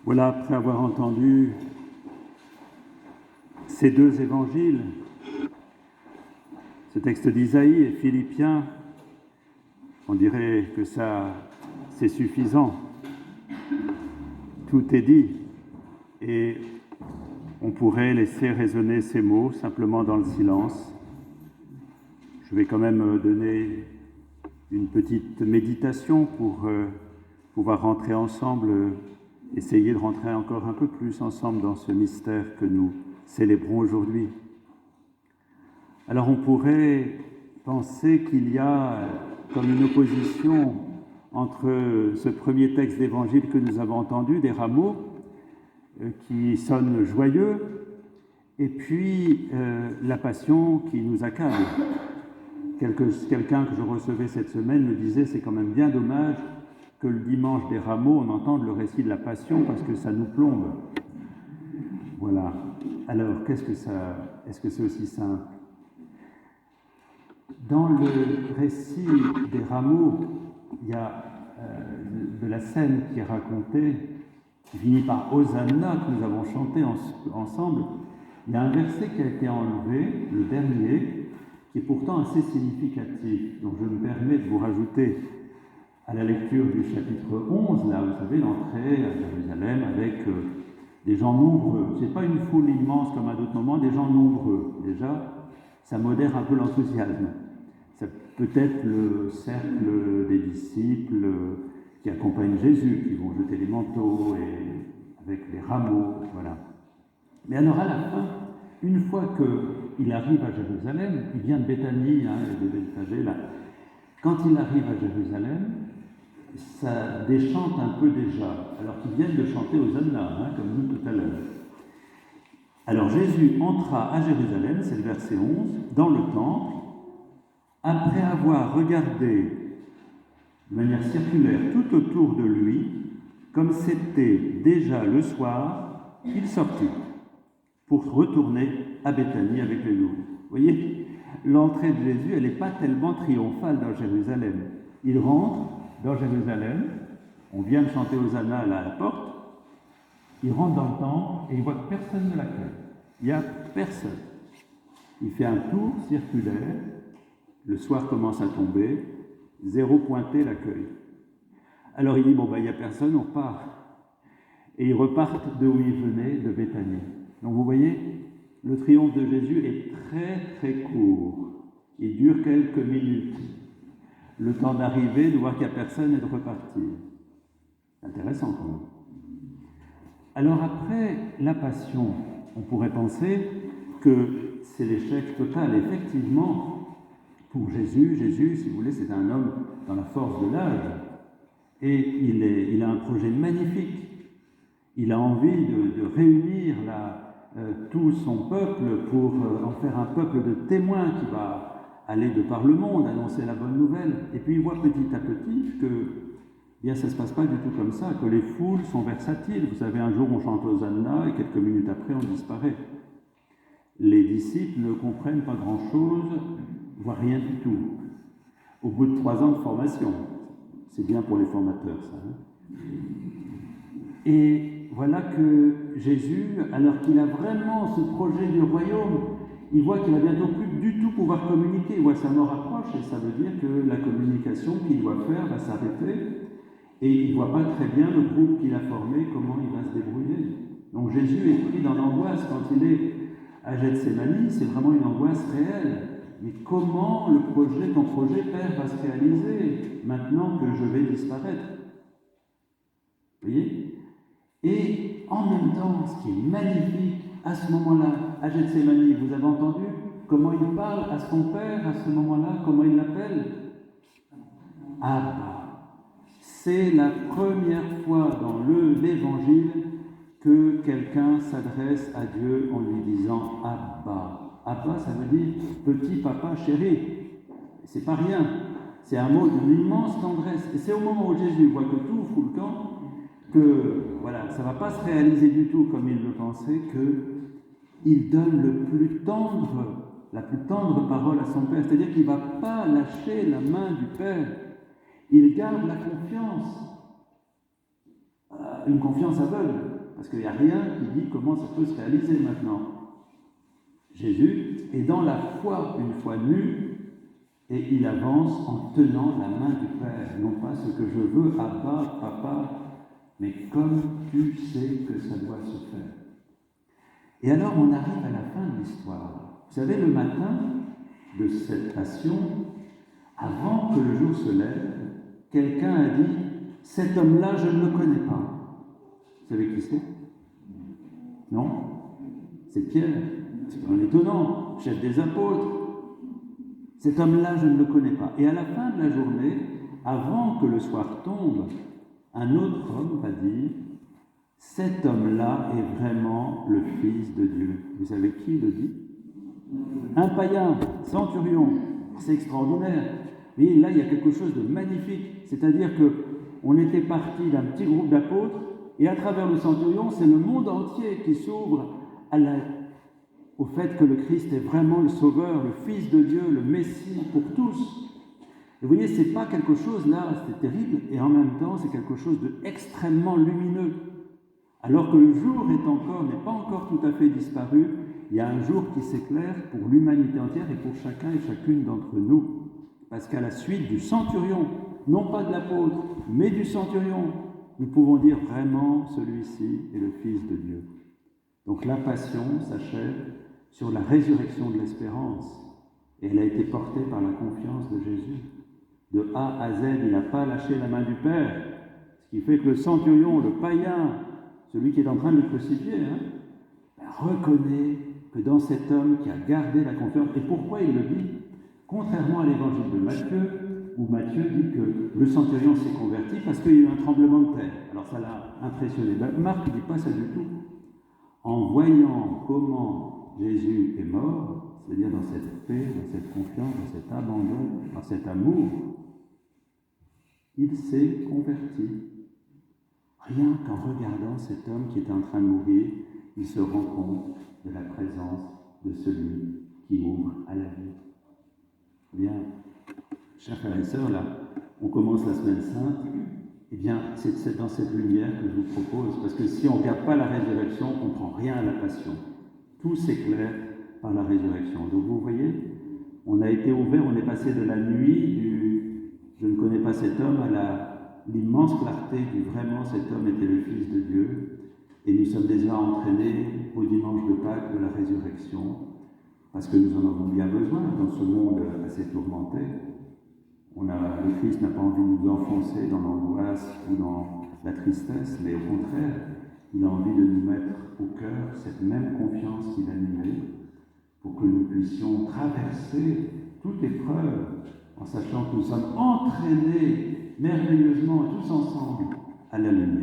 Voilà, après avoir entendu ces deux évangiles, ce texte d'Isaïe et Philippiens, on dirait que ça, c'est suffisant. Tout est dit et on pourrait laisser résonner ces mots simplement dans le silence. Je vais quand même donner une petite méditation pour pouvoir rentrer ensemble, essayer de rentrer encore un peu plus ensemble dans ce mystère que nous célébrons aujourd'hui. Alors on pourrait penser qu'il y a comme une opposition entre ce premier texte d'évangile que nous avons entendu, des rameaux, qui sonnent joyeux, et puis la passion qui nous accable. Quelqu'un que je recevais cette semaine me disait « c'est quand même bien dommage que le dimanche des rameaux, on entende le récit de la passion parce que ça nous plombe. » Voilà. Alors, est-ce que c'est aussi simple? Dans le récit des rameaux, il y a de la scène qui est racontée, qui finit par Hosanna, que nous avons chanté ensemble. Il y a un verset qui a été enlevé, le dernier, qui est pourtant assez significatif. Donc je me permets de vous rajouter à la lecture du chapitre 11, là, vous savez, l'entrée à Jérusalem avec des gens nombreux. Ce n'est pas une foule immense comme à d'autres moments, des gens nombreux. Déjà, ça modère un peu l'enthousiasme. Ça peut être le cercle des disciples qui accompagnent Jésus, qui vont jeter les manteaux et avec les rameaux, voilà. Mais alors à la fin, une fois qu'il arrive à Jérusalem, il vient de Béthanie, de Bethphagée, là. Quand il arrive à Jérusalem, ça déchante un peu déjà, alors qu'ils viennent de chanter Hosanna, comme nous tout à l'heure. Alors Jésus entra à Jérusalem, c'est le verset 11, dans le temple, après avoir regardé de manière circulaire tout autour de lui, comme c'était déjà le soir, il sortit pour retourner à Béthanie avec les loups. Vous voyez, l'entrée de Jésus, elle n'est pas tellement triomphale dans Jérusalem. Il rentre dans Jérusalem, on vient de chanter Hosanna là à la porte, il rentre dans le temple et il voit que personne ne l'accueille. Il n'y a personne. Il fait un tour circulaire, le soir commence à tomber, zéro pointé l'accueil. Alors il dit, il n'y a personne, on repart. Et ils repartent de où ils venaient, de Béthanie. Donc vous voyez, le triomphe de Jésus est très très court. Il dure quelques minutes. Le temps d'arriver, de voir qu'il n'y a personne et de repartir. Intéressant quand même. Alors après la passion, on pourrait penser que c'est l'échec total. Effectivement, pour Jésus, si vous voulez, c'est un homme dans la force de l'âge. Et il a un projet magnifique. Il a envie de réunir tout son peuple pour en faire un peuple de témoins qui va aller de par le monde, annoncer la bonne nouvelle. Et puis il voit petit à petit que ça ne se passe pas du tout comme ça, que les foules sont versatiles. Vous savez, un jour on chante Hosanna et quelques minutes après on disparaît. Les disciples ne comprennent pas grand-chose, voire rien du tout. Au bout de 3 ans de formation, c'est bien pour les formateurs ça. Et voilà que Jésus, alors qu'il a vraiment ce projet du royaume, il voit qu'il va bientôt plus du tout pouvoir communiquer. Il voit sa mort approche et ça veut dire que la communication qu'il doit faire va s'arrêter. Et il ne voit pas très bien le groupe qu'il a formé, comment il va se débrouiller. Donc Jésus est pris dans l'angoisse quand il est à Gethsémani, c'est vraiment une angoisse réelle. Mais comment ton projet, Père, va se réaliser maintenant que je vais disparaître? Vous voyez? Et en même temps, ce qui est magnifique, à ce moment-là, à Gethsémani, vous avez entendu comment il parle à son Père à ce moment-là, comment il l'appelle? Abba. C'est la première fois dans l'Évangile que quelqu'un s'adresse à Dieu en lui disant Abba. Abba, ça veut dire petit papa chéri. C'est pas rien. C'est un mot d'une immense tendresse. Et c'est au moment où Jésus voit que tout fout le camp, que voilà, ça ne va pas se réaliser du tout comme il le pensait, qu'il donne la plus tendre parole à son Père. C'est-à-dire qu'il ne va pas lâcher la main du Père. Il garde la confiance. une confiance aveugle, parce qu'il n'y a rien qui dit comment ça peut se réaliser maintenant. Jésus est dans la foi, une foi nue, et il avance en tenant la main du Père. Non pas ce que je veux, Abba, Papa, mais comme tu sais que ça doit se faire. Et alors on arrive à la fin de l'histoire. Vous savez, le matin de cette passion, avant que le jour se lève, quelqu'un a dit « Cet homme-là, je ne le connais pas. » Vous savez qui c'est? Non? C'est Pierre. C'est pas étonnant, chef des apôtres. Cet homme-là, je ne le connais pas. Et à la fin de la journée, avant que le soir tombe, un autre homme va dire « Cet homme-là est vraiment le Fils de Dieu. » Vous savez qui le dit? Un païen, centurion. C'est extraordinaire. Et là, il y a quelque chose de magnifique. C'est-à-dire qu'on était parti d'un petit groupe d'apôtres, et à travers le centurion, c'est le monde entier qui s'ouvre au fait que le Christ est vraiment le Sauveur, le Fils de Dieu, le Messie pour tous. Et vous voyez, ce n'est pas quelque chose, là, c'est terrible, et en même temps, c'est quelque chose d'extrêmement lumineux. Alors que le jour n'est pas encore tout à fait disparu, il y a un jour qui s'éclaire pour l'humanité entière et pour chacun et chacune d'entre nous. Parce qu'à la suite du centurion, non pas de l'apôtre, mais du centurion, nous pouvons dire vraiment celui-ci est le Fils de Dieu. Donc la passion s'achève sur la résurrection de l'espérance. Et elle a été portée par la confiance de Jésus. De A à Z, il n'a pas lâché la main du Père. Ce qui fait que le centurion, le païen, celui qui est en train de le crucifier, reconnaît que dans cet homme qui a gardé la confiance, et pourquoi il le dit? Contrairement à l'évangile de Matthieu, où Matthieu dit que le centurion s'est converti parce qu'il y a eu un tremblement de terre. Alors ça l'a impressionné. Marc ne dit pas ça du tout. En voyant comment Jésus est mort, c'est-à-dire dans cette paix, dans cette confiance, dans cet abandon, dans cet amour, il s'est converti. Rien qu'en regardant cet homme qui est en train de mourir, il se rend compte de la présence de celui qui ouvre à la vie. Bien, chers frères et sœurs, là, on commence la semaine sainte. Eh bien, c'est dans cette lumière que je vous propose, parce que si on ne regarde pas la résurrection, on ne comprend rien à la passion. Tout s'éclaire par la résurrection. Donc vous voyez, on a été ouvert, on est passé de la nuit du « je ne connais pas cet homme » à l'immense clarté du « vraiment cet homme était le Fils de Dieu ». Et nous sommes déjà entraînés au dimanche de Pâques de la résurrection, parce que nous en avons bien besoin dans ce monde assez tourmenté. Le Christ n'a pas envie de nous enfoncer dans l'angoisse ou dans la tristesse, mais au contraire, il a envie de nous mettre au cœur cette même confiance qu'il a animée pour que nous puissions traverser toute épreuve en sachant que nous sommes entraînés merveilleusement tous ensemble à la lumière.